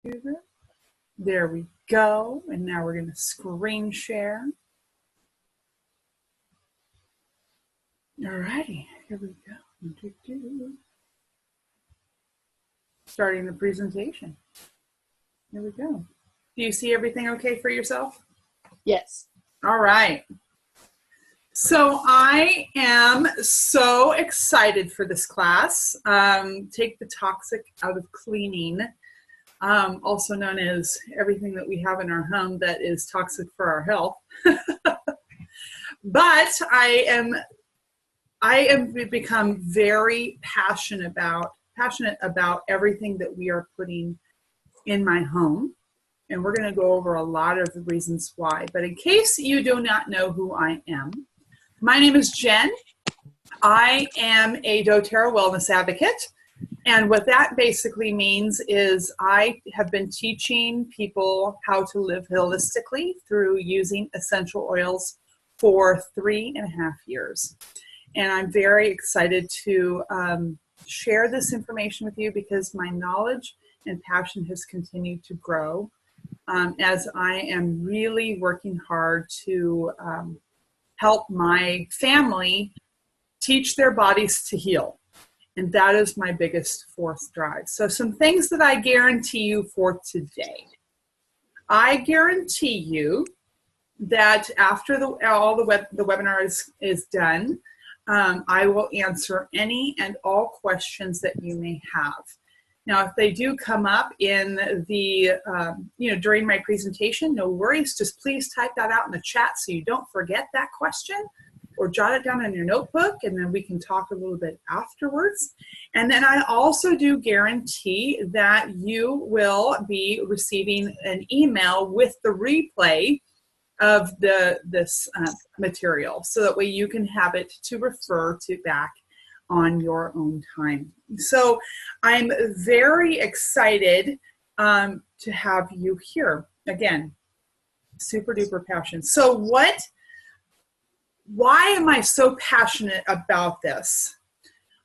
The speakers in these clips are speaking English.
computer. There we go. And now we're going to screen share. All righty, here we go. Starting the presentation. Here we go. Do you see everything okay for yourself? Yes. All right. So I am so excited for this class. Take the toxic out of cleaning, also known as everything that we have in our home that is toxic for our health. But I am become very passionate about everything that we are putting in my home. And we're going to go over a lot of the reasons why. But in case you do not know who I am, my name is Jen. I am a doTERRA wellness advocate. And what that basically means is I have been teaching people how to live holistically through using essential oils for 3.5 years. And I'm very excited to share this information with you because my knowledge and passion has continued to grow as I am really working hard to help my family teach their bodies to heal. And that is my biggest fourth drive. So some things that I guarantee you for today. I guarantee you that after all the webinar is done, I will answer any and all questions that you may have. Now, if they do come up in the, during my presentation, no worries. Just please type that out in the chat so you don't forget that question, or jot it down in your notebook, and then we can talk a little bit afterwards. And then I also do guarantee that you will be receiving an email with the replay of this material, so that way you can have it to refer to back on your own time. So I'm very excited to have you here. Again, super duper passion. So why am I so passionate about this?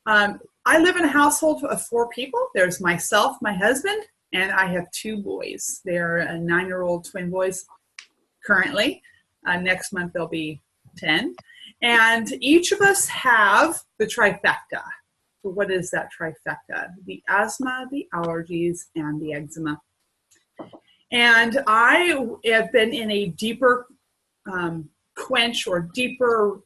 I live in a household of 4 people. There's myself, my husband, and I have 2 boys. They're 9-year-old twin boys currently. Next month they'll be 10. And each of us have the trifecta. So what is that trifecta? The asthma, the allergies, and the eczema. And I have been in a deeper quench or deeper,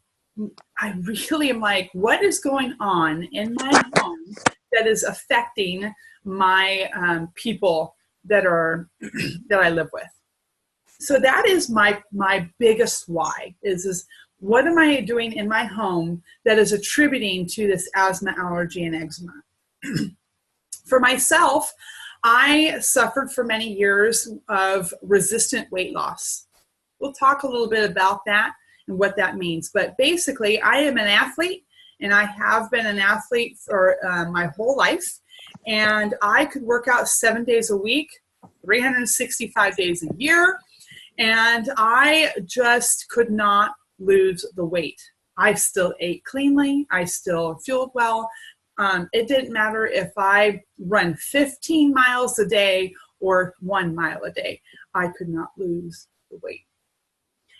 I really am like, what is going on in my home that is affecting my people that I live with? So that is my biggest why is what am I doing in my home that is attributing to this asthma, allergy, and eczema? For myself, I suffered for many years of resistant weight loss. We'll talk a little bit about that and what that means. But basically, I am an athlete, and I have been an athlete for my whole life. And I could work out 7 days a week, 365 days a year, and I just could not lose the weight. I still ate cleanly. I still fueled well. It didn't matter if I run 15 miles a day or 1 mile a day. I could not lose the weight.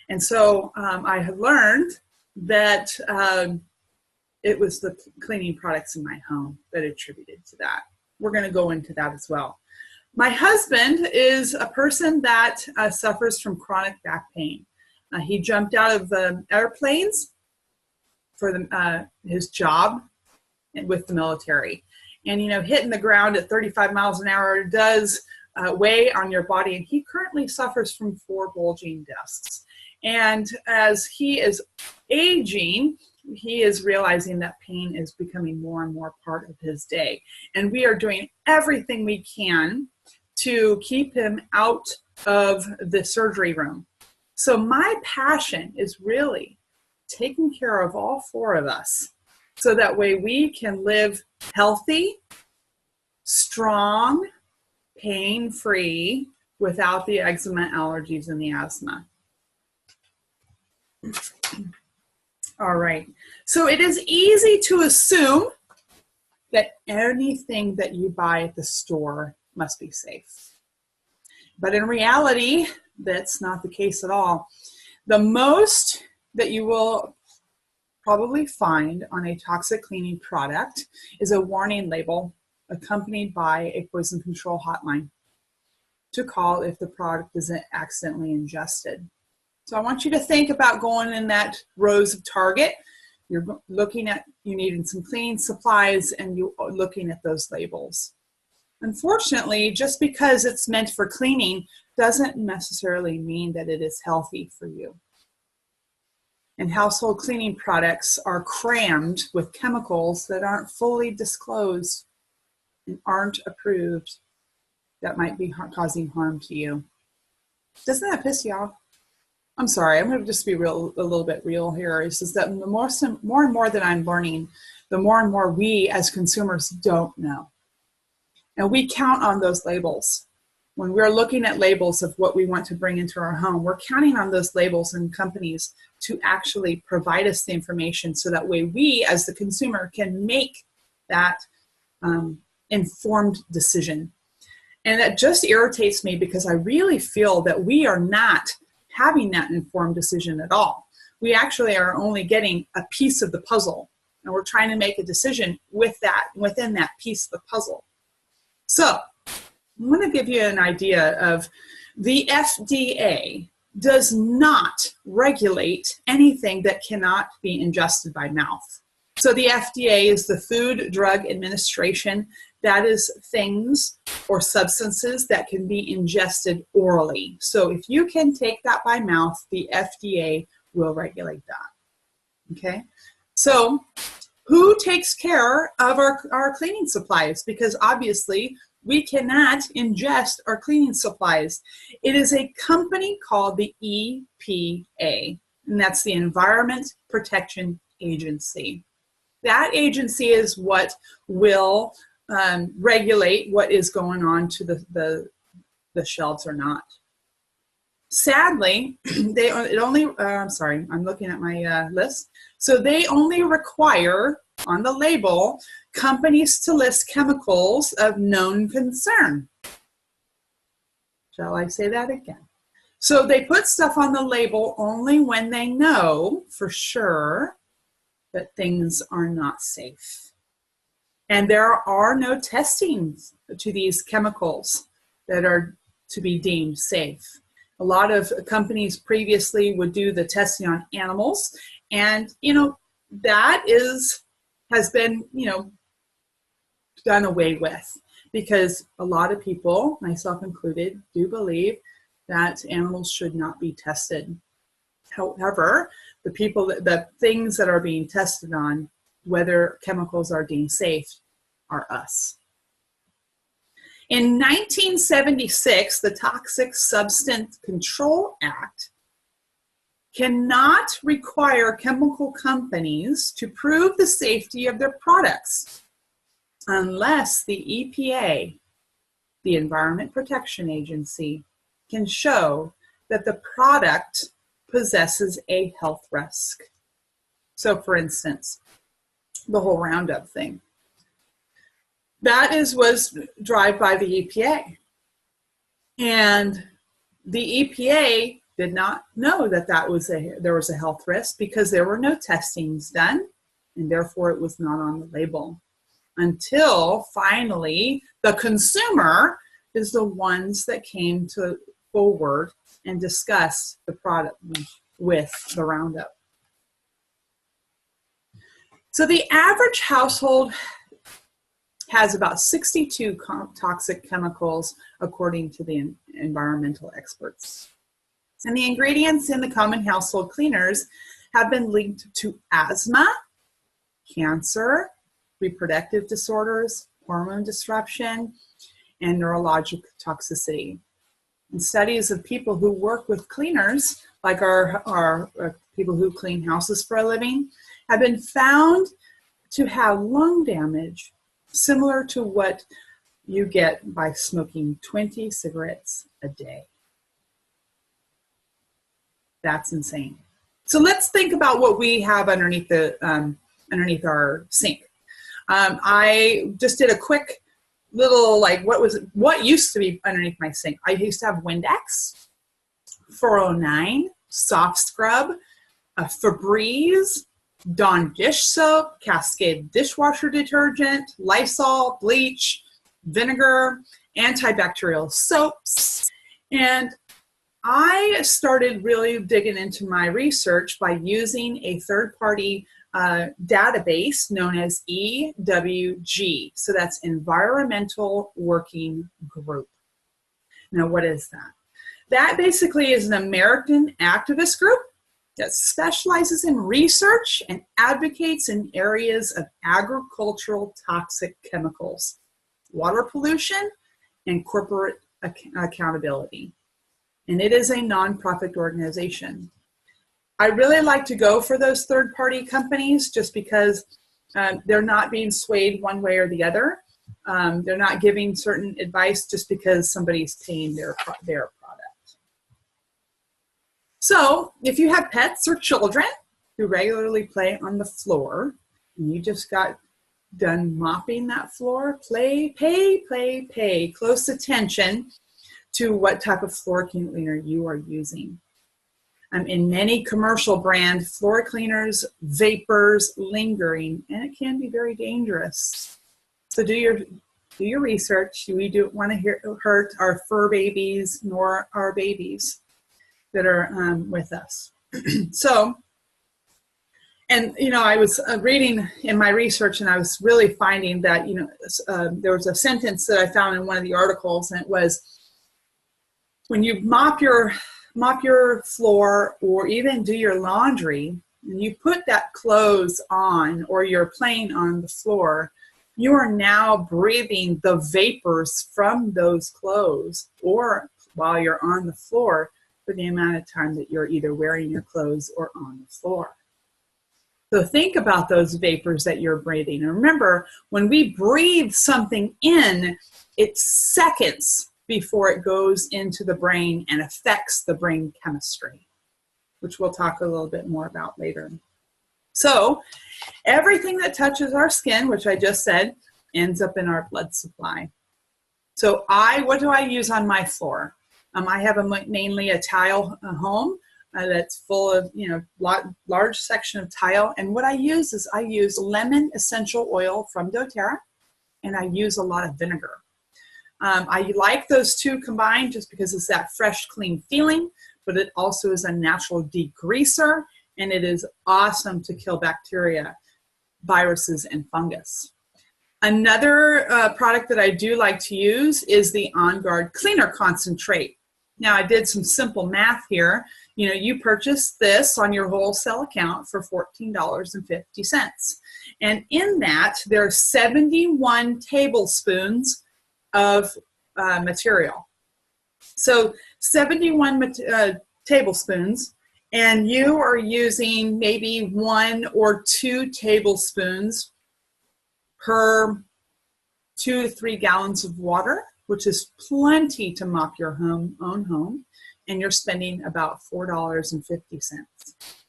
And so I have learned that it was the cleaning products in my home that attributed to that. We're going to go into that as well. My husband is a person that suffers from chronic back pain. He jumped out of airplanes for his job with the military. And, hitting the ground at 35 miles an hour does weigh on your body. And he currently suffers from 4 bulging discs. And as he is aging, he is realizing that pain is becoming more and more part of his day. And we are doing everything we can to keep him out of the surgery room. So my passion is really taking care of all 4 of us so that way we can live healthy, strong, pain-free without the eczema, allergies, and the asthma. All right. So it is easy to assume that anything that you buy at the store must be safe. But in reality, that's not the case at all. The most that you will probably find on a toxic cleaning product is a warning label accompanied by a poison control hotline to call if the product isn't accidentally ingested. So I want you to think about going in that rows of Target. You're looking at, you needing some cleaning supplies, and you're looking at those labels. Unfortunately, just because it's meant for cleaning doesn't necessarily mean that it is healthy for you. And household cleaning products are crammed with chemicals that aren't fully disclosed and aren't approved that might be causing harm to you. Doesn't that piss you off? I'm sorry, I'm going to just be a little bit real here. It's just that the more and more that I'm learning, the more and more we as consumers don't know. And we count on those labels. When we're looking at labels of what we want to bring into our home, we're counting on those labels and companies to actually provide us the information so that way we as the consumer can make that informed decision. And that just irritates me because I really feel that we are not having that informed decision at all. We actually are only getting a piece of the puzzle, and we're trying to make a decision with that, within that piece of the puzzle. So I'm going to give you an idea of the FDA does not regulate anything that cannot be ingested by mouth. So the FDA is the Food Drug Administration. That is things or substances that can be ingested orally. So if you can take that by mouth, the FDA will regulate that. Okay? So who takes care of our cleaning supplies? Because obviously we cannot ingest our cleaning supplies. It is a company called the EPA, and that's the Environment Protection Agency. That agency is what will regulate what is going on to the shelves or not. Sadly, I'm sorry, I'm looking at my list. So they only require on the label companies to list chemicals of known concern. Shall I say that again? So they put stuff on the label only when they know for sure that things are not safe. And there are no testings to these chemicals that are to be deemed safe. A lot of companies previously would do the testing on animals, and that has been done away with, because a lot of people, myself included, do believe that animals should not be tested. However, the things that are being tested on, whether chemicals are deemed safe, are us. In 1976, the Toxic Substance Control Act cannot require chemical companies to prove the safety of their products unless the EPA, the Environment Protection Agency, can show that the product possesses a health risk. So for instance, the whole Roundup thing. That was driven by the EPA. And the EPA did not know that there was a health risk because there were no testings done, and therefore it was not on the label. Until finally the consumer is the ones that came forward and discussed the product with the Roundup. So the average household has about 62 toxic chemicals according to the environmental experts. And the ingredients in the common household cleaners have been linked to asthma, cancer, reproductive disorders, hormone disruption, and neurologic toxicity. And studies of people who work with cleaners, like our people who clean houses for a living, have been found to have lung damage similar to what you get by smoking 20 cigarettes a day. That's insane. So let's think about what we have underneath our sink. I just did a quick little, like, what used to be underneath my sink. I used to have Windex, 409, Soft Scrub, Febreze, Dawn dish soap, Cascade dishwasher detergent, Lysol, bleach, vinegar, antibacterial soaps. And I started really digging into my research by using a third-party database known as EWG. So that's Environmental Working Group. Now, what is that? That basically is an American activist group that specializes in research and advocates in areas of agricultural toxic chemicals, water pollution, and corporate accountability. And it is a nonprofit organization. I really like to go for those third-party companies just because they're not being swayed one way or the other. They're not giving certain advice just because somebody's paying their product. So if you have pets or children who regularly play on the floor, and you just got done mopping that floor, pay close attention to what type of floor cleaner you are using. In many commercial brand floor cleaners, vapors lingering, and it can be very dangerous. So do your research. We don't want to hurt our fur babies nor our babies that are with us. So, and I was reading in my research, and I was really finding that there was a sentence that I found in one of the articles, and it was, when you mop your floor or even do your laundry, and you put that clothes on or you're playing on the floor, you are now breathing the vapors from those clothes, or while you're on the floor, for the amount of time that you're either wearing your clothes or on the floor. So think about those vapors that you're breathing. And remember, when we breathe something in, it's seconds before it goes into the brain and affects the brain chemistry, which we'll talk a little bit more about later. So everything that touches our skin, which I just said, ends up in our blood supply. So what do I use on my floor? I have mainly a tile home that's full of, large section of tile. And what I use is I use lemon essential oil from doTERRA, and I use a lot of vinegar. I like those two combined just because it's that fresh, clean feeling, but it also is a natural degreaser, and it is awesome to kill bacteria, viruses, and fungus. Another product that I do like to use is the On Guard Cleaner Concentrate. Now, I did some simple math here. You purchased this on your wholesale account for $14.50. And in that, there are 71 tablespoons of material. So 71 tablespoons, and you are using maybe 1 or 2 tablespoons per 2 to 3 gallons of water, which is plenty to mop your own home, and you're spending about $4.50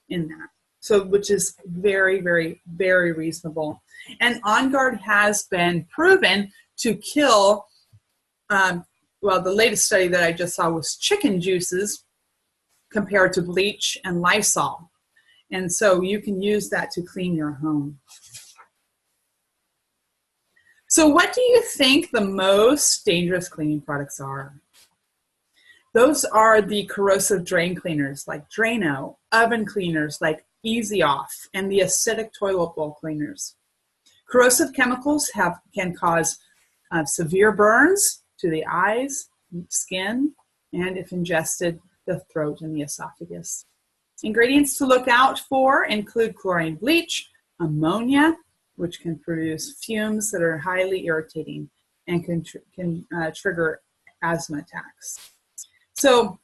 in that. So, which is very, very, very reasonable. And On Guard has been proven to kill, the latest study that I just saw was chicken juices compared to bleach and Lysol. And so you can use that to clean your home. So what do you think the most dangerous cleaning products are? Those are the corrosive drain cleaners like Drano, oven cleaners like Easy Off, and the acidic toilet bowl cleaners. Corrosive chemicals can cause severe burns to the eyes, skin, and if ingested, the throat and the esophagus. Ingredients to look out for include chlorine bleach, ammonia, which can produce fumes that are highly irritating and can trigger asthma attacks. So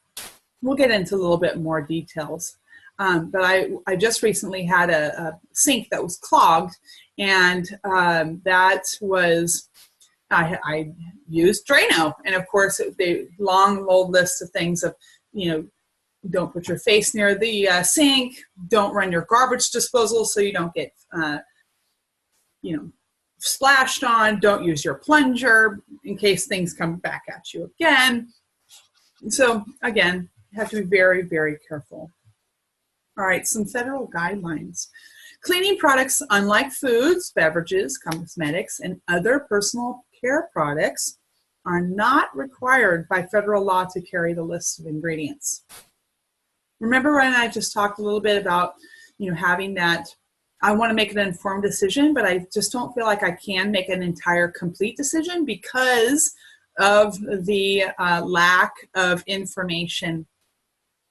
we'll get into a little bit more details. But I just recently had a sink that was clogged, and I used Drano. And of course, the long old list of things of, don't put your face near the sink, don't run your garbage disposal so you don't get splashed on. Don't use your plunger in case things come back at you again. So again, you have to be very, very careful. All right, some federal guidelines. Cleaning products, unlike foods, beverages, cosmetics, and other personal care products, are not required by federal law to carry the list of ingredients. Remember when I just talked a little bit about, having that, I want to make an informed decision, but I just don't feel like I can make an entire complete decision because of the lack of information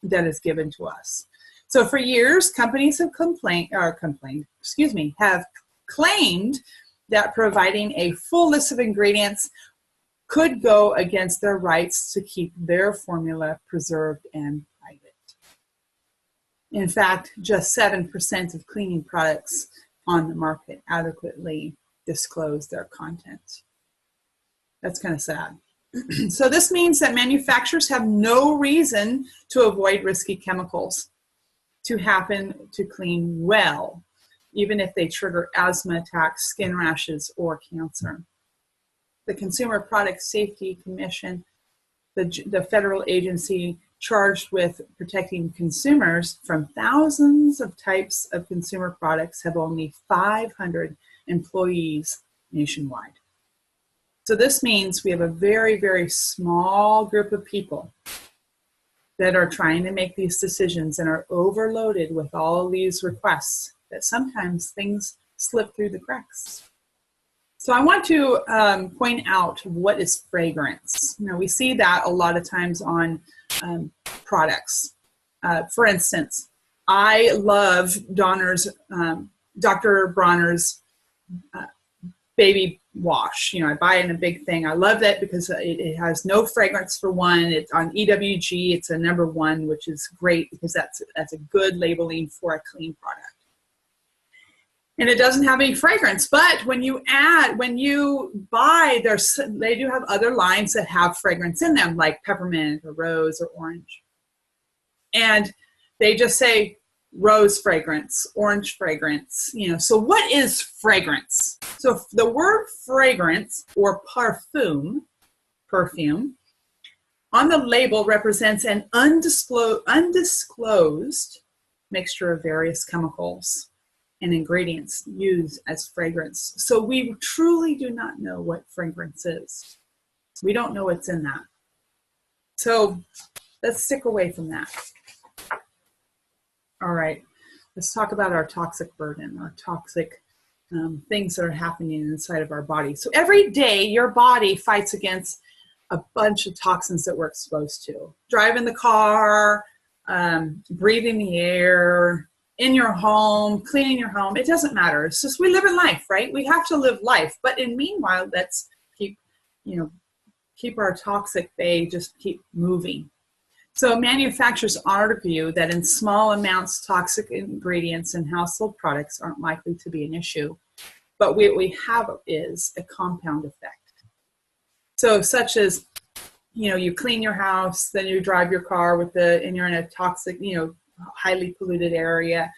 that is given to us. So for years, companies have have claimed that providing a full list of ingredients could go against their rights to keep their formula preserved and private. In fact, just 7% of cleaning products on the market adequately disclose their content. That's kind of sad. So this means that manufacturers have no reason to avoid risky chemicals to happen to clean well, even if they trigger asthma attacks, skin rashes, or cancer. The Consumer Product Safety Commission, the federal agency charged with protecting consumers from thousands of types of consumer products, have only 500 employees nationwide. So this means we have a very, very small group of people that are trying to make these decisions and are overloaded with all these requests that sometimes things slip through the cracks. So I want to point out what is fragrance. We see that a lot of times on products. For instance, I love Dr. Bronner's baby wash. I buy it in a big thing. I love that because it has no fragrance for one. It's on EWG. It's a #1, which is great because that's a good labeling for a clean product. And it doesn't have any fragrance. But when you buy, they do have other lines that have fragrance in them, like peppermint or rose or orange. And they just say rose fragrance, orange fragrance, So what is fragrance? So the word fragrance or perfume, on the label represents an undisclosed mixture of various chemicals and ingredients used as fragrance. So we truly do not know what fragrance is. We don't know what's in that. So let's stick away from that. All right, let's talk about our toxic burden, our toxic things that are happening inside of our body. So every day, your body fights against a bunch of toxins that we're exposed to. Driving the car, breathing the air, in your home, cleaning your home. It doesn't matter. It's just we live in life, right? We have to live life. But in meanwhile, let's keep our toxic bay, just keep moving. So manufacturers argue that in small amounts, toxic ingredients in household products aren't likely to be an issue. But what we have is a compound effect. So such as, you clean your house, then you drive your car and you're in a toxic, highly polluted area.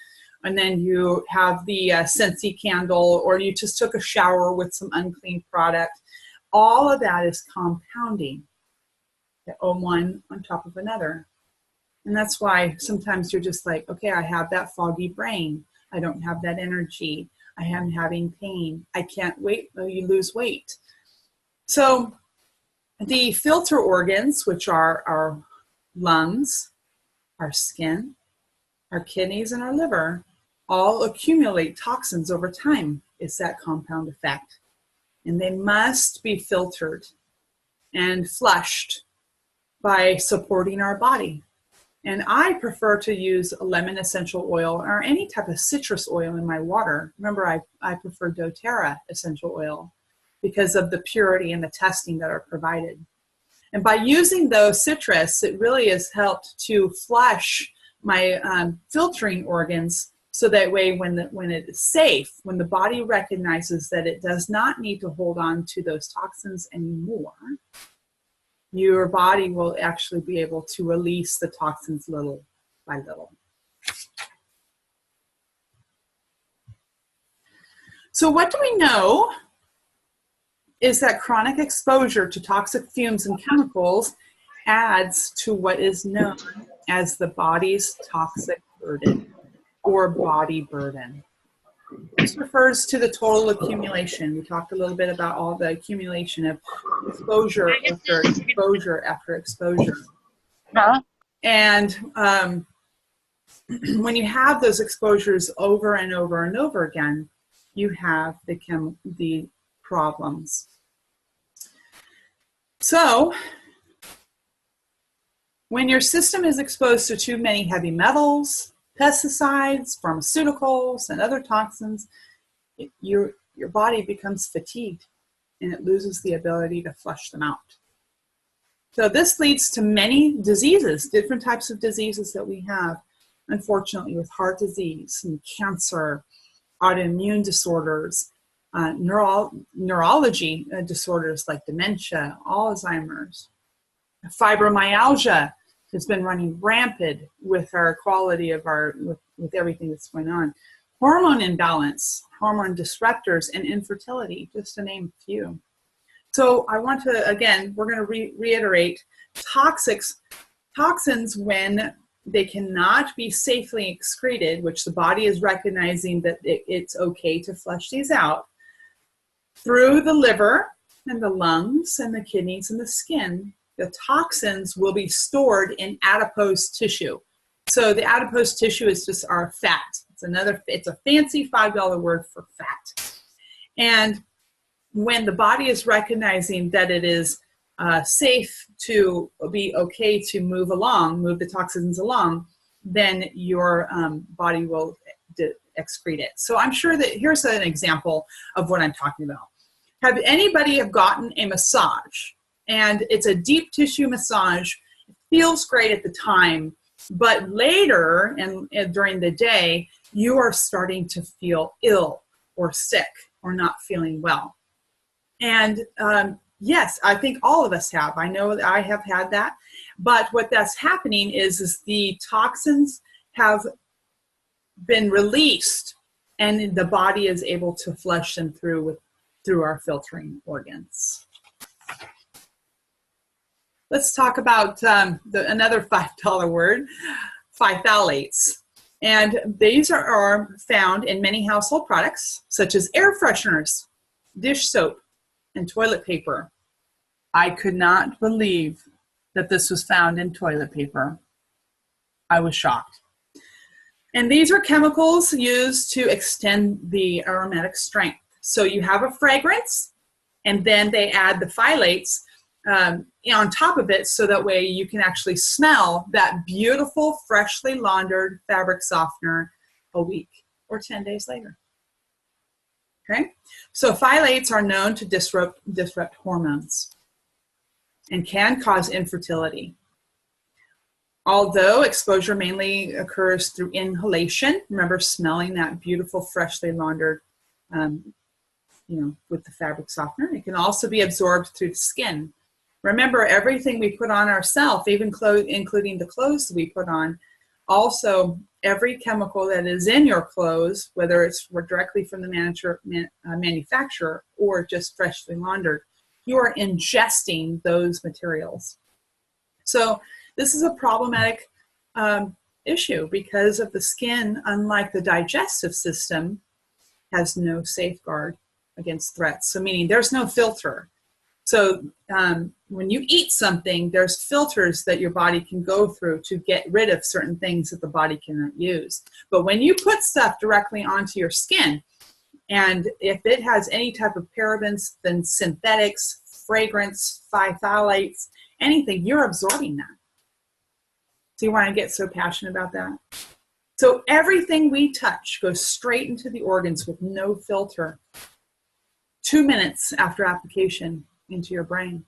And then you have the Scentsy candle, or you just took a shower with some unclean product. All of that is compounding. One on top of another. And that's why sometimes you're just like, okay, I have that foggy brain. I don't have that energy. I am having pain. I can't wait. You lose weight. So the filter organs, which are our lungs, our skin, our kidneys, and our liver, all accumulate toxins over time. It's that compound effect. And they must be filtered and flushed by supporting our body. And I prefer to use lemon essential oil or any type of citrus oil in my water. Remember, I prefer doTERRA essential oil because of the purity and the testing that are provided. And by using those citrus, it really has helped to flush my filtering organs, so that way when it is safe, when the body recognizes that it does not need to hold on to those toxins anymore, your body will actually be able to release the toxins little by little. So what do we know is that chronic exposure to toxic fumes and chemicals adds to what is known as the body's toxic burden or body burden. This refers to the total accumulation. We talked a little bit about all the accumulation of exposure after exposure after exposure. And when you have those exposures over and over and over again, you have the problems. So when your system is exposed to too many heavy metals, pesticides, pharmaceuticals, and other toxins, your body becomes fatigued and it loses the ability to flush them out. So this leads to many diseases, different types of diseases that we have, unfortunately, with heart disease and cancer, autoimmune disorders, neurology disorders like dementia, Alzheimer's. Fibromyalgia has been running rampant with our quality of with everything that's going on. Hormone imbalance, hormone disruptors, and infertility, just to name a few. So I want to, again, we're going to reiterate toxins when they cannot be safely excreted, which the body is recognizing that it's okay to flush these out, through the liver and the lungs and the kidneys and the skin. The toxins will be stored in adipose tissue. So the adipose tissue is just our fat. It's a fancy $5 word for fat. And when the body is recognizing that it is safe to be okay to move the toxins along, then your body will excrete it. So I'm sure that here's an example of what I'm talking about. Have anybody gotten a massage? And it's a deep tissue massage. It feels great at the time, but later and during the day, you are starting to feel ill or sick or not feeling well. And yes, I think all of us have. I know that I have had that. But what that's happening is the toxins have been released and the body is able to flush them through our filtering organs. Let's talk about another $5 word, phthalates. And these are found in many household products, such as air fresheners, dish soap, and toilet paper. I could not believe that this was found in toilet paper. I was shocked. And these are chemicals used to extend the aromatic strength. So you have a fragrance, and then they add the phthalates on top of it, so that way you can actually smell that beautiful, freshly laundered fabric softener a week or 10 days later. Okay, so phthalates are known to disrupt hormones and can cause infertility. Although exposure mainly occurs through inhalation, remember smelling that beautiful, freshly laundered, with the fabric softener. It can also be absorbed through the skin. Remember, everything we put on ourselves, even including the clothes we put on, also every chemical that is in your clothes, whether it's directly from the manufacturer or just freshly laundered, you are ingesting those materials. So this is a problematic issue because of the skin, unlike the digestive system, has no safeguard against threats. So meaning there's no filter. So when you eat something, there's filters that your body can go through to get rid of certain things that the body cannot use. But when you put stuff directly onto your skin, and if it has any type of parabens, then synthetics, fragrance, phthalates, anything, you're absorbing that. So you want to get so passionate about that? So everything we touch goes straight into the organs with no filter. 2 minutes after application into your brain.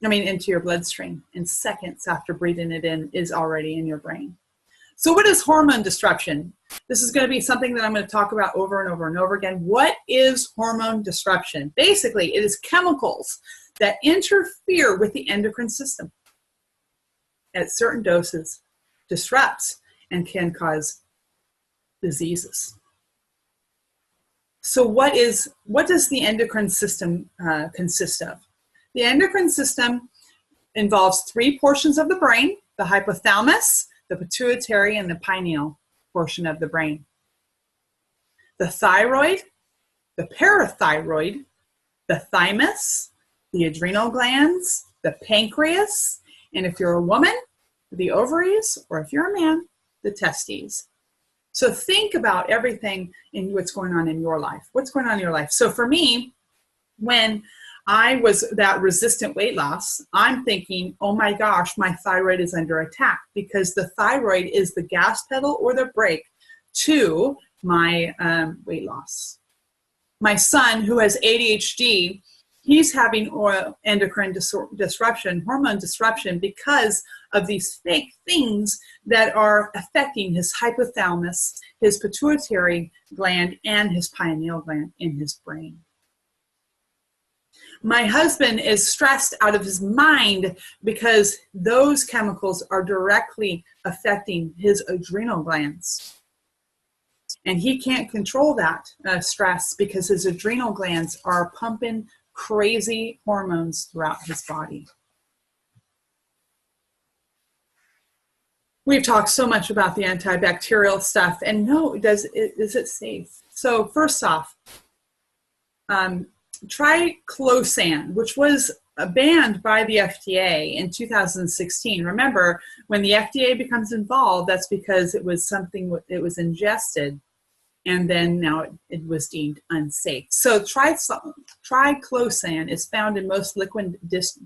Into your bloodstream. And seconds after breathing it in is already in your brain. So what is hormone disruption? This is going to be something that I'm going to talk about over and over and over again. What is hormone disruption? Basically, it is chemicals that interfere with the endocrine system at certain doses, disrupts, and can cause diseases. So what does the endocrine system consist of? The endocrine system involves three portions of the brain: the hypothalamus, the pituitary, and the pineal portion of the brain. The thyroid, the parathyroid, the thymus, the adrenal glands, the pancreas, and if you're a woman, the ovaries, or if you're a man, the testes. So think about everything in what's going on in your life. What's going on in your life? So for me, when I was that resistant weight loss, I'm thinking, oh my gosh, my thyroid is under attack, because the thyroid is the gas pedal or the brake to my weight loss. My son, who has ADHD, he's having endocrine disruption, hormone disruption, because of these fake things that are affecting his hypothalamus, his pituitary gland, and his pineal gland in his brain. My husband is stressed out of his mind because those chemicals are directly affecting his adrenal glands. And he can't control that stress because his adrenal glands are pumping crazy hormones throughout his body. We've talked so much about the antibacterial stuff, and no, is it safe? So first off, triclosan, which was banned by the FDA in 2016. Remember, when the FDA becomes involved, that's because it was something, it was ingested, and then now it was deemed unsafe. So triclosan is found in most liquid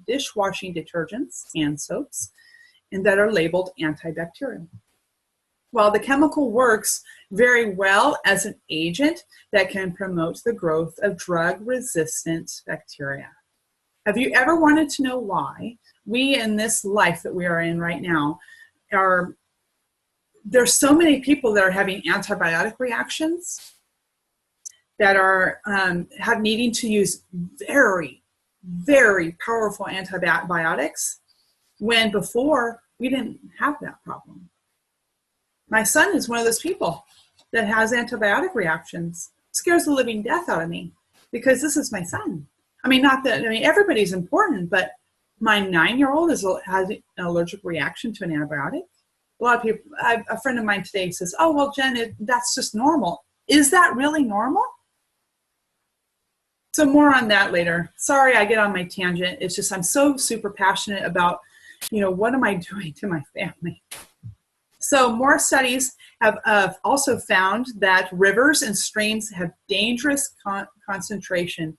dishwashing detergents and soaps, and that are labeled antibacterial. While the chemical works very well as an agent that can promote the growth of drug-resistant bacteria. Have you ever wanted to know why we, in this life that we are in right now, there's so many people that are having antibiotic reactions, that are needing to use very, very powerful antibiotics, when before we didn't have that problem? My son is one of those people that has antibiotic reactions. It scares the living death out of me, because this is my son. Everybody's important, but my 9-year-old has an allergic reaction to an antibiotic. A lot of people, a friend of mine today says, oh, well, Jen, that's just normal. Is that really normal? So more on that later. Sorry, I get on my tangent. It's just I'm so super passionate about, what am I doing to my family? So more studies have also found that rivers and streams have dangerous concentration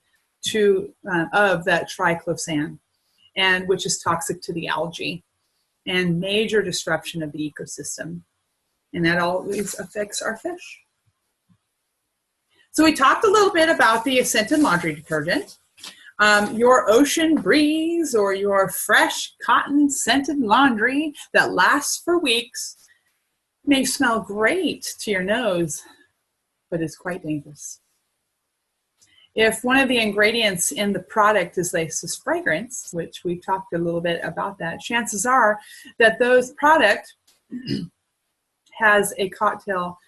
of that triclosan, and which is toxic to the algae, and major disruption of the ecosystem. And that always affects our fish. So we talked a little bit about the scented laundry detergent. Your ocean breeze or your fresh cotton scented laundry that lasts for weeks may smell great to your nose, but it's quite dangerous. If one of the ingredients in the product is licensed fragrance, which we talked a little bit about that, chances are that those product has a cocktail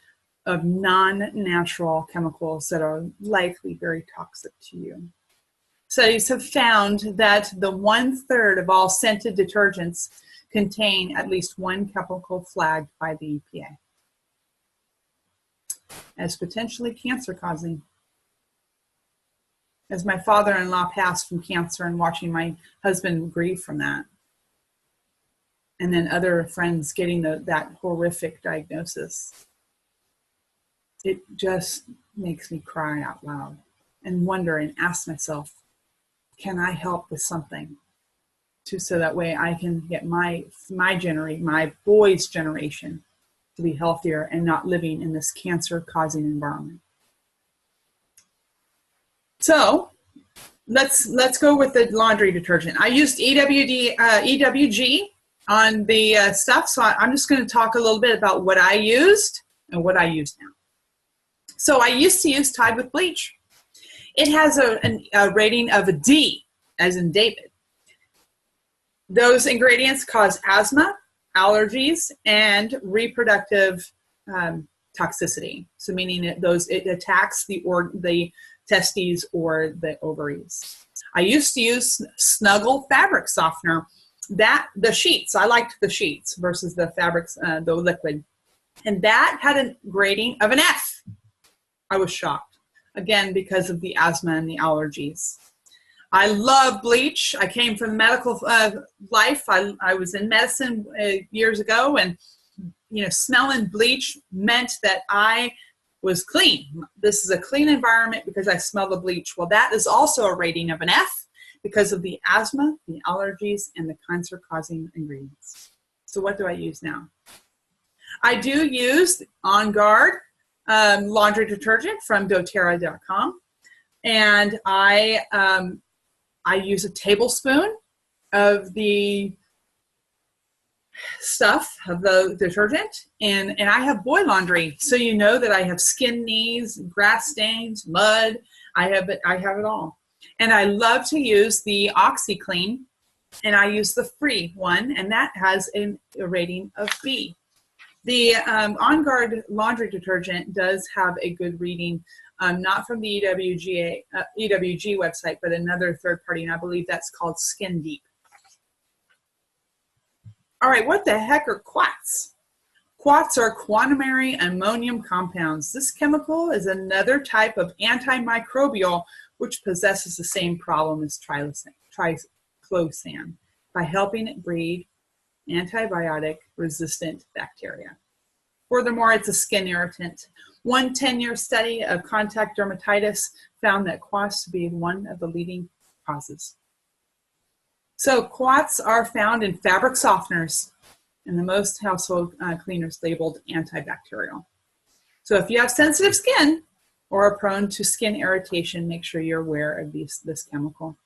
of non-natural chemicals that are likely very toxic to you. Studies have found that the 1/3 of all scented detergents contain at least one chemical flagged by the EPA as potentially cancer-causing. As my father-in-law passed from cancer, and watching my husband grieve from that, and then other friends getting that horrific diagnosis, it just makes me cry out loud and wonder and ask myself, can I help with something so that way I can get my boys' generation to be healthier and not living in this cancer-causing environment. So let's go with the laundry detergent. I used EWG on the stuff, so I'm just going to talk a little bit about what I used and what I use now. So I used to use Tide with bleach. It has a rating of a D, as in David. Those ingredients cause asthma, allergies, and reproductive toxicity. So meaning it attacks the testes or the ovaries. I used to use Snuggle fabric softener. The sheets, I liked the sheets versus the fabrics, the liquid. And that had a grading of an F. I was shocked, again, because of the asthma and the allergies. I love bleach. I came from medical life. I was in medicine years ago, and smelling bleach meant that I was clean. This is a clean environment because I smell the bleach. Well, that is also a rating of an F because of the asthma, the allergies, and the cancer-causing ingredients. So what do I use now? I do use On Guard laundry detergent from doTERRA.com, and I use a tablespoon of the stuff of the detergent, and I have boy laundry, so you know that I have skin knees, grass stains, mud. I have it all, and I love to use the OxyClean, and I use the free one, and that has a rating of B. The On Guard laundry detergent does have a good reading, not from the EWG website, but another third party, and I believe that's called Skin Deep. All right, what the heck are quats? Quats are quaternary ammonium compounds. This chemical is another type of antimicrobial which possesses the same problem as triclosan by helping it breed antibiotic-resistant bacteria. Furthermore, it's a skin irritant. One 10-year study of contact dermatitis found that quats to be one of the leading causes. So quats are found in fabric softeners and the most household cleaners labeled antibacterial. So if you have sensitive skin or are prone to skin irritation, make sure you're aware of this chemical.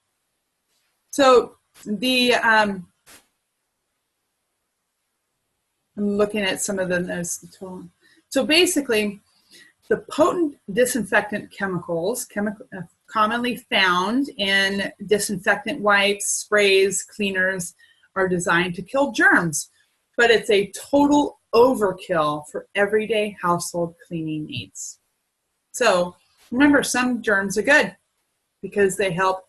So I'm looking at some of the notes. So basically, the potent disinfectant chemicals, commonly found in disinfectant wipes, sprays, cleaners, are designed to kill germs, but it's a total overkill for everyday household cleaning needs. So remember, some germs are good because they help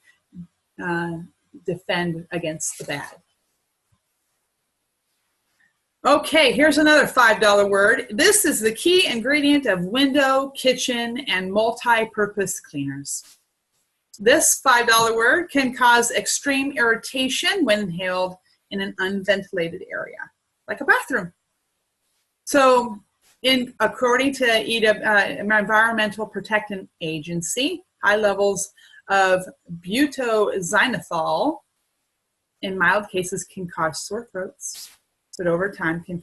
defend against the bad. Okay, here's another $5 word. This is the key ingredient of window, kitchen, and multi-purpose cleaners. This $5 word can cause extreme irritation when inhaled in an unventilated area, like a bathroom. So, according to Environmental Protection Agency, high levels of Beautisol in mild cases can cause sore throats, but over time can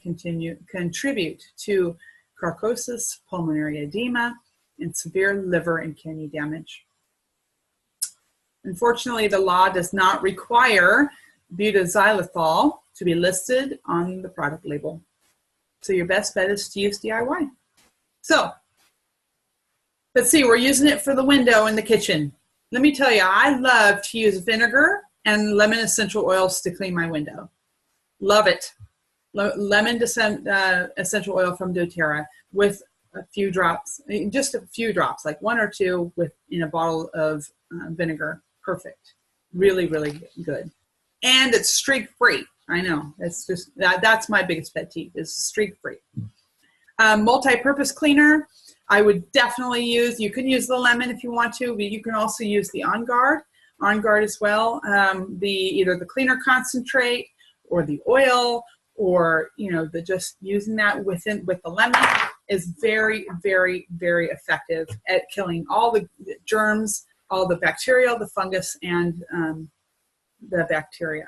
contribute to carcosis, pulmonary edema, and severe liver and kidney damage. Unfortunately, the law does not require Beautisol to be listed on the product label. So your best bet is to use DIY. So, let's see, we're using it for the window in the kitchen. Let me tell you, I love to use vinegar and lemon essential oils to clean my window. Love it. Lemon essential oil from doTERRA with a few drops, just a few drops, like 1 or 2 in a bottle of vinegar. Perfect. Really, really good. And it's streak-free. I know. It's just that's my biggest pet peeve is streak-free. Multi-purpose cleaner, I would definitely use. You can use the lemon if you want to, but you can also use the On Guard as well. Either the cleaner concentrate or the oil, or just using that with the lemon is very, very, very effective at killing all the germs, all the bacteria, the fungus, and the bacteria.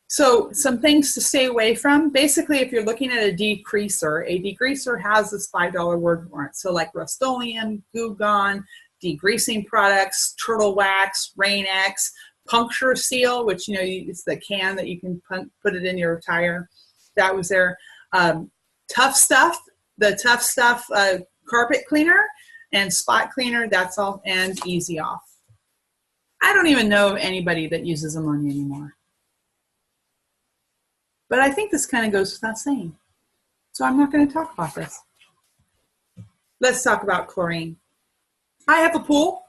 So some things to stay away from. Basically, if you're looking at a degreaser has this $5 word for it. So like Rust-Oleum, Goo Gone, degreasing products, Turtle Wax, Rain-X, Puncture Seal, which it's the can that you can put it in your tire. That was there. Tough Stuff, the Tough Stuff carpet cleaner and spot cleaner. That's all, and Easy Off. I don't even know of anybody that uses ammonia anymore. But I think this kind of goes without saying. So I'm not going to talk about this. let's talk about chlorine. I have a pool.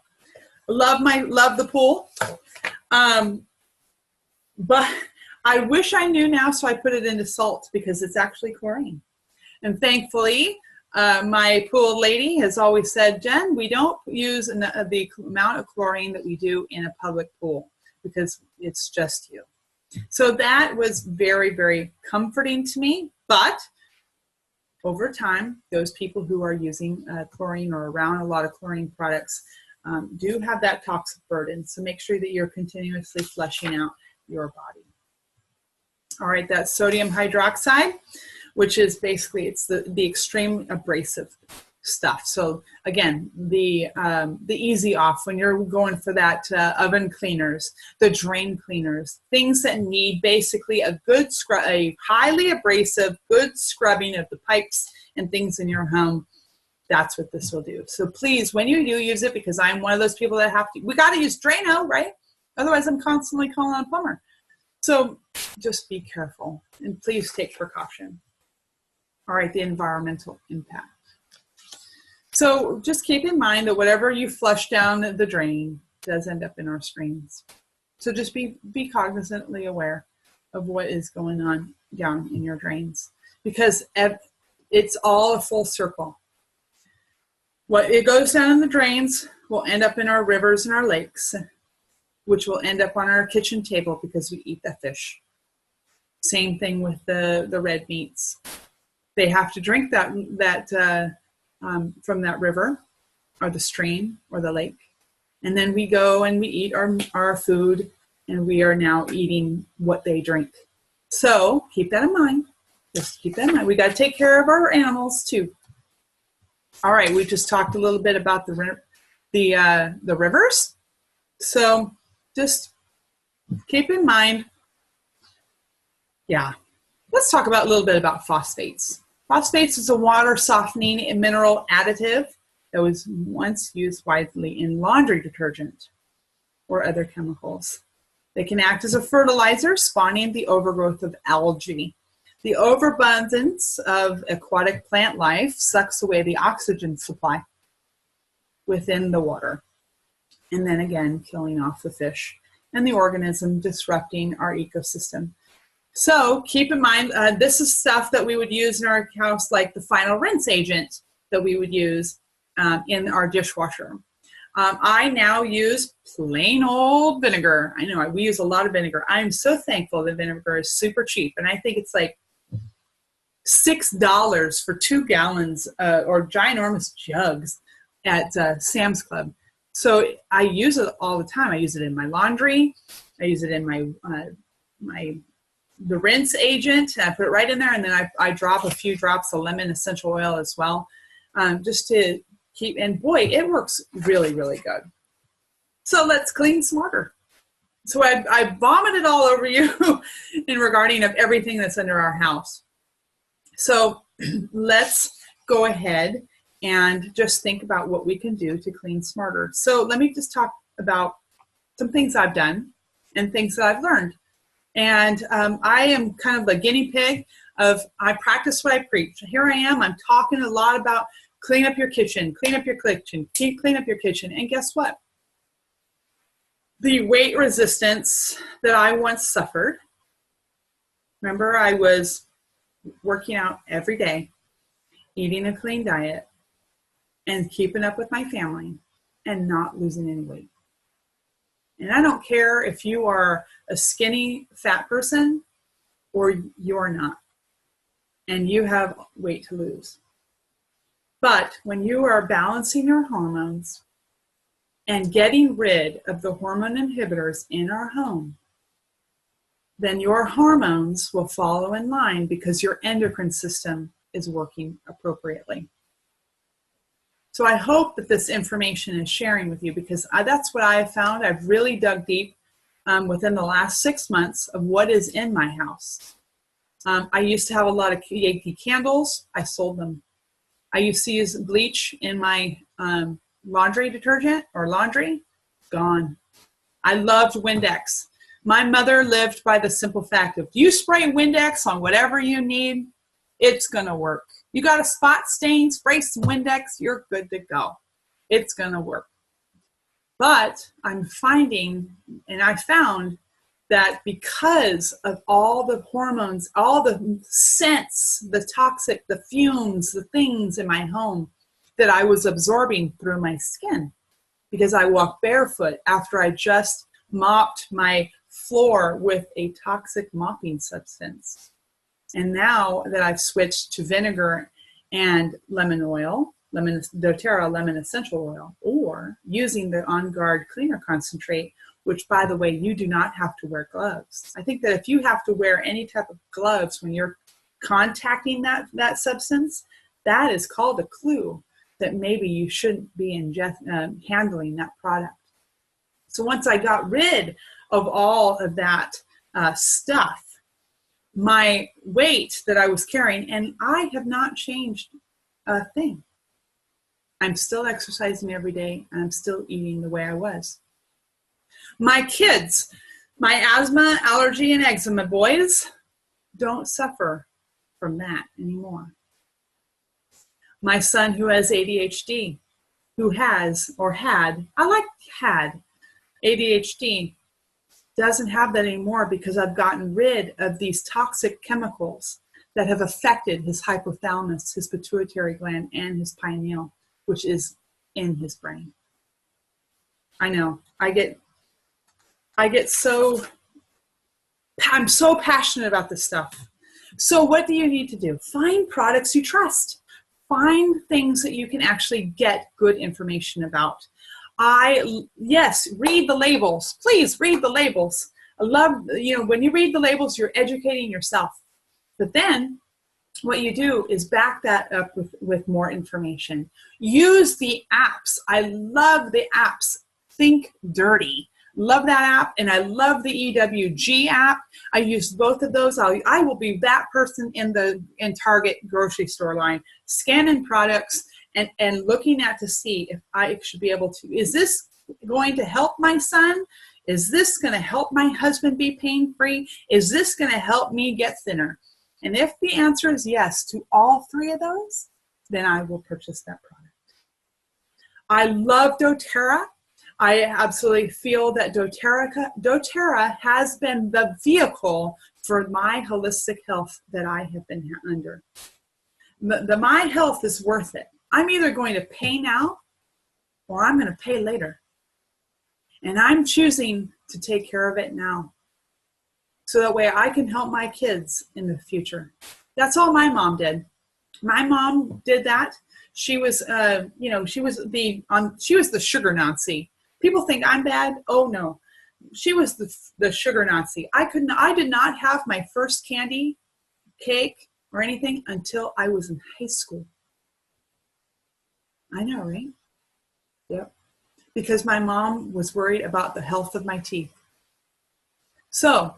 Love the pool. But I wish I knew now, so I put it into salt because it's actually chlorine. And thankfully, my pool lady has always said, Jen, we don't use the amount of chlorine that we do in a public pool because it's just you. So that was very, very comforting to me. But over time, those people who are using chlorine or around a lot of chlorine products do have that toxic burden. So make sure that you're continuously flushing out your body. All right, that's sodium hydroxide, which is basically, it's the extreme abrasive stuff. So again, the easy off when you're going for that oven cleaners, the drain cleaners, things that need basically a good scrub, a highly abrasive, good scrubbing of the pipes and things in your home. That's what this will do. So please, when you do use it, because I'm one of those people that have to, we got to use Drano, right? Otherwise I'm constantly calling on a plumber. So just be careful and please take precaution. All right, the environmental impact. So just keep in mind that whatever you flush down the drain does end up in our streams. So just be cognizantly aware of what is going on down in your drains, because it's all a full circle. What it goes down in the drains will end up in our rivers and our lakes, which will end up on our kitchen table because we eat the fish. Same thing with the red meats. They have to drink that from that river or the stream or the lake. And then we go and we eat our food, and we are now eating what they drink. So keep that in mind. Just keep that in mind. We got to take care of our animals too. All right, we just talked a little bit about the rivers. So just keep in mind, yeah. Let's talk about a little bit about phosphates. Phosphates is a water softening and mineral additive that was once used widely in laundry detergent or other chemicals. They can act as a fertilizer, spawning the overgrowth of algae. The overabundance of aquatic plant life sucks away the oxygen supply within the water, and then again killing off the fish and the organism, disrupting our ecosystem. So keep in mind, this is stuff that we would use in our house, like the final rinse agent that we would use in our dishwasher. I now use plain old vinegar. I know we use a lot of vinegar. I'm so thankful that vinegar is super cheap, and I think it's like $6 for 2 gallons or ginormous jugs at Sam's Club. So I use it all the time. I use it in my laundry. I use it in the rinse agent. I put it right in there, and then I drop a few drops of lemon essential oil as well, just to keep, and boy, it works really, really good. So let's clean smarter. So I vomited all over you in regarding of everything that's under our house. So let's go ahead and just think about what we can do to clean smarter. So let me just talk about some things I've done and things that I've learned. And I am kind of the guinea pig of, I practice what I preach. Here I am, I'm talking a lot about clean up your kitchen, clean up your kitchen, clean up your kitchen. And guess what? The weight resistance that I once suffered, remember I was working out every day, eating a clean diet, and keeping up with my family and not losing any weight. And I don't care if you are a skinny, fat person or you're not, and you have weight to lose. But when you are balancing your hormones and getting rid of the hormone inhibitors in our home, then your hormones will follow in line because your endocrine system is working appropriately. So I hope that this information is sharing with you, because that's what I have found. I've really dug deep within the last 6 months of what is in my house. I used to have a lot of Yankee candles. I sold them. I used to use bleach in my laundry detergent or laundry. Gone. I loved Windex. My mother lived by the simple fact of, you spray Windex on whatever you need, It's going to work. You got a spot stain, spray some Windex, you're good to go. It's going to work. But I'm finding, and I found that because of all the hormones, all the scents, the toxic, the fumes, the things in my home that I was absorbing through my skin, because I walk barefoot after I just mopped my floor with a toxic mopping substance. And now that I've switched to vinegar and lemon oil, doTERRA lemon essential oil, or using the On Guard cleaner concentrate, which, by the way, you do not have to wear gloves. I think that if you have to wear any type of gloves when you're contacting that substance, that is called a clue that maybe you shouldn't be handling that product. So once I got rid of all of that stuff, my weight that I was carrying, and I have not changed a thing. I'm still exercising every day, and I'm still eating the way I was. My kids, my asthma, allergy, and eczema boys don't suffer from that anymore. My son who has ADHD, who has or had, had ADHD, doesn't have that anymore because I've gotten rid of these toxic chemicals that have affected his hypothalamus, his pituitary gland, and his pineal, which is in his brain. I know, I'm so passionate about this stuff. So what do you need to do? Find products you trust. Find things that you can actually get good information about. Yes, read the labels. Please read the labels. I love, when you read the labels, you're educating yourself. But then what you do is back that up with more information. Use the apps. I love the apps. Think Dirty. Love that app, and I love the EWG app. I use both of those. I will be that person in Target grocery store line, scanning products and looking at to see if I should be able to. Is this going to help my son? Is this going to help my husband be pain-free? Is this going to help me get thinner? And if the answer is yes to all three of those, then I will purchase that product. I love doTERRA. I absolutely feel that doTERRA has been the vehicle for my holistic health that I have been under. My health is worth it. I'm either going to pay now or I'm going to pay later. And I'm choosing to take care of it now, so that way I can help my kids in the future. That's all my mom did. My mom did that. She was, she was the sugar Nazi. People think I'm bad. Oh no, she was the sugar Nazi. I did not have my first candy, cake, or anything until I was in high school. I know, right? Yep. Because my mom was worried about the health of my teeth. So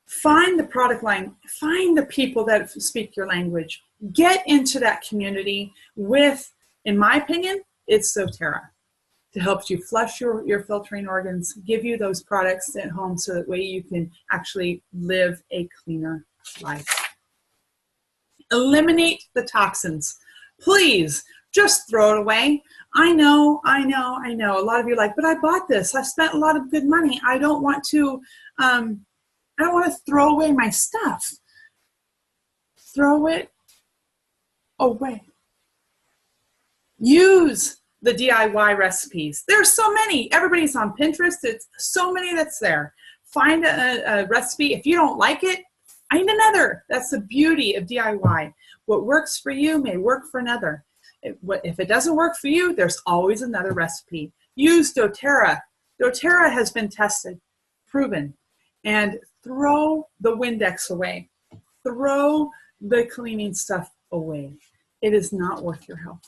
find the product line, find the people that speak your language, get into that community with, in my opinion, it's doTERRA, to help you flush your filtering organs, give you those products at home so that way you can actually live a cleaner life. Eliminate the toxins. Please, just throw it away. I know. A lot of you are like, but I bought this. I spent a lot of good money. I don't want to throw away my stuff. Throw it away. Use the DIY recipes. There's so many. Everybody's on Pinterest. It's so many that's there. Find a recipe. If you don't like it, find another. That's the beauty of DIY. What works for you may work for another. If it doesn't work for you, there's always another recipe. Use doTERRA. doTERRA has been tested, proven, and throw the Windex away. Throw the cleaning stuff away. It is not worth your health.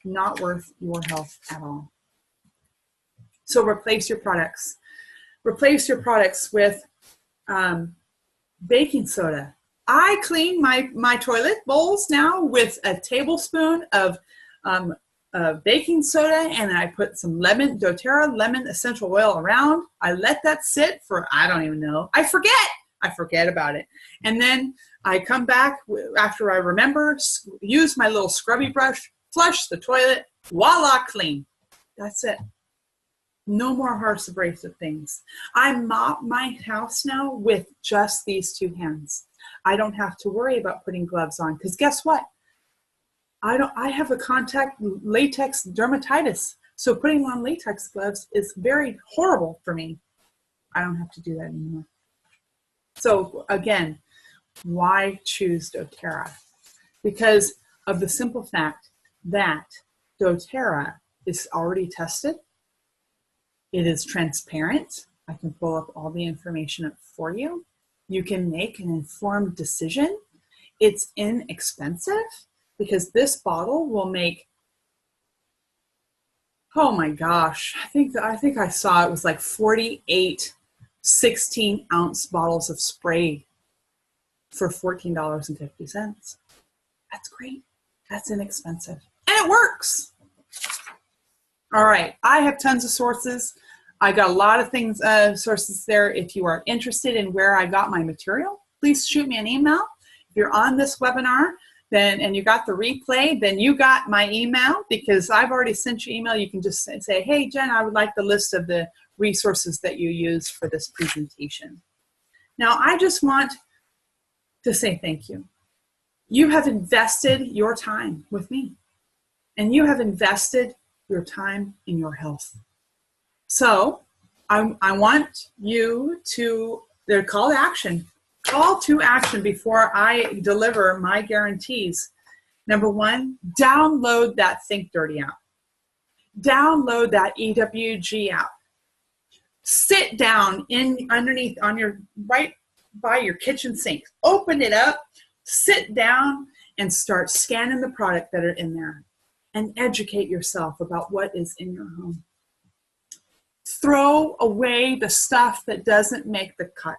Not worth your health at all. So replace your products. Replace your products with baking soda. I clean my toilet bowls now with a tablespoon of baking soda, and I put some doTERRA lemon essential oil around. I let that sit for, I don't even know. I forget about it. And then I come back after I remember, use my little scrubby brush, flush the toilet, voila, clean. That's it. No more harsh abrasive things. I mop my house now with just these two hands. I don't have to worry about putting gloves on, because guess what? I have a contact latex dermatitis. So putting on latex gloves is very horrible for me. I don't have to do that anymore. So again, why choose doTERRA? Because of the simple fact that doTERRA is already tested. It is transparent. I can pull up all the information up for you. You can make an informed decision. It's inexpensive because this bottle will make, oh my gosh, I think I saw it was like 48 16-ounce bottles of spray for $14.50. That's great. That's inexpensive. And it works. All right. I have tons of sources. I got a lot of things, sources there. If you are interested in where I got my material, please shoot me an email. If you're on this webinar, then, and you got the replay, then you got my email, because I've already sent you email. You can just say, hey, Jen, I would like the list of the resources that you used for this presentation. Now, I just want to say thank you. You have invested your time with me, and you have invested your time in your health. So I want you to, their call to action. Call to action before I deliver my guarantees. Number one, download that Think Dirty app. Download that EWG app. Sit down underneath on your right by your kitchen sink. Open it up, sit down, and start scanning the product that are in there, and educate yourself about what is in your home. Throw away the stuff that doesn't make the cut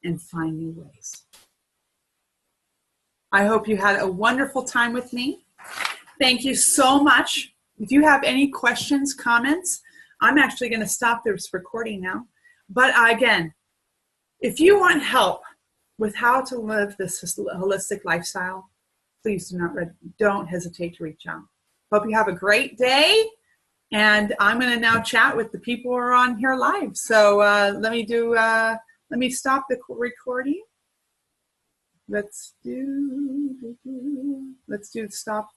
and find new ways. I hope you had a wonderful time with me. Thank you so much. If you have any questions, comments, I'm actually going to stop this recording now. But again, if you want help with how to live this holistic lifestyle, please don't hesitate to reach out. Hope you have a great day. And I'm going to now chat with the people who are on here live. So let me stop the recording. Let's do stop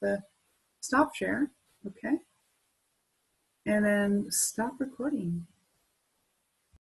share. Okay. And then stop recording.